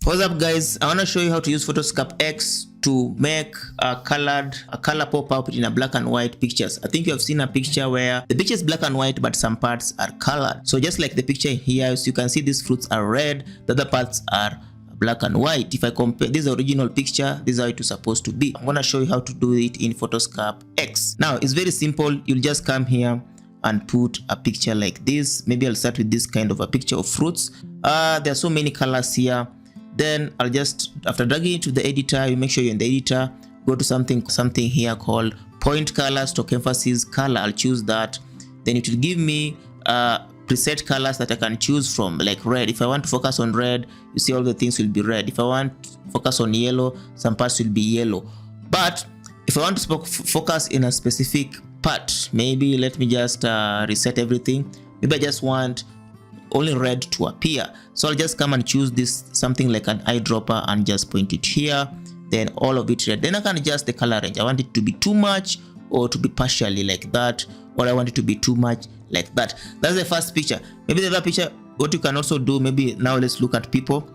What's up guys, I want to show you how to use PhotoScape X to make a color pop-up in a black and white pictures. I think you have seen a picture where the picture is black and white but some parts are colored. So just like the picture here, as you can see, these fruits are red, the other parts are black and white. If I compare this original picture, this is how it is supposed to be. I'm going to show you how to do it in PhotoScape X. Now it's very simple. You'll just come here and put a picture like this. Maybe I'll start with this kind of a picture of fruits. There are so many colors here. Then I'll just, after dragging it to the editor, you make sure you're in the editor, go to something here called point color, stock emphasis color. I'll choose that. Then it will give me preset colors that I can choose from, like red. If I want to focus on red, you see all the things will be red. If I want to focus on yellow, some parts will be yellow. But if I want to focus in a specific part, maybe let me just reset everything. Maybe I just want only red to appear, so I'll just come and choose this, something like an eyedropper, and just point it here, then all of it red. Then I can adjust the color range. I want it to be too much or to be partially like that, or I want it to be too much like that. That's the first picture. Maybe the other picture, what you can also do, maybe now let's look at people.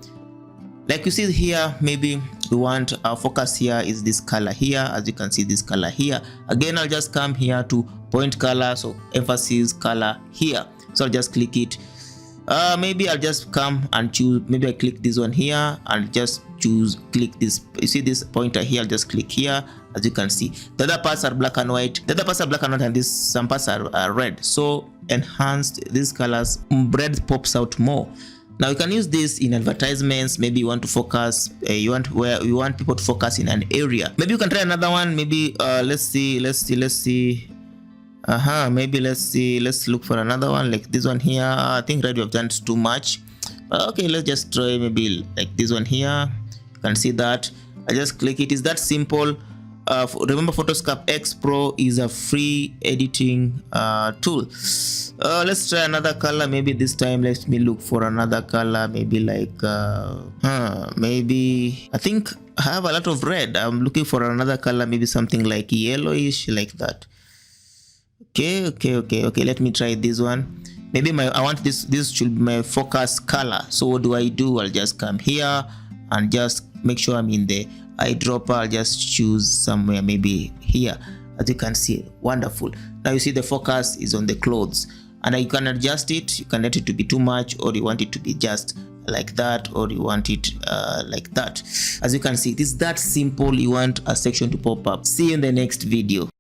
Like you see here, maybe we want our focus here is this color here. As you can see, this color here. Again, I'll just come here to point color, so emphasis color here. So I'll just click it. Maybe I'll just come and choose, maybe I click this one here and just click this. You see this pointer here, I'll just click here. As you can see, the other parts are black and white. The other parts are black and white, and this some parts are red. So enhanced these colors, red pops out more. Now you can use this in advertisements. Maybe you want to focus, you want people to focus in an area. Maybe you can try another one. Maybe let's see. Maybe let's look for another one like this one here. I think red we have done too much. Okay, let's just try maybe like this one here. You can see that I just click it. Is that simple? Remember, PhotoScape X Pro is a free editing tool. Let's try another color. Maybe this time let me look for another color. Maybe like maybe I think I have a lot of red. I'm looking for another color, maybe something like yellowish like that. Okay, let me try this one. Maybe I want this should be my focus color. So what do? I'll just come here and just make sure I'm in the eyedropper. I'll just choose somewhere, maybe here. As you can see, wonderful. Now you see the focus is on the clothes, and you can adjust it. You can let it to be too much, or you want it to be just like that, or you want it like that. As you can see, it is that simple. You want a section to pop up. See you in the next video.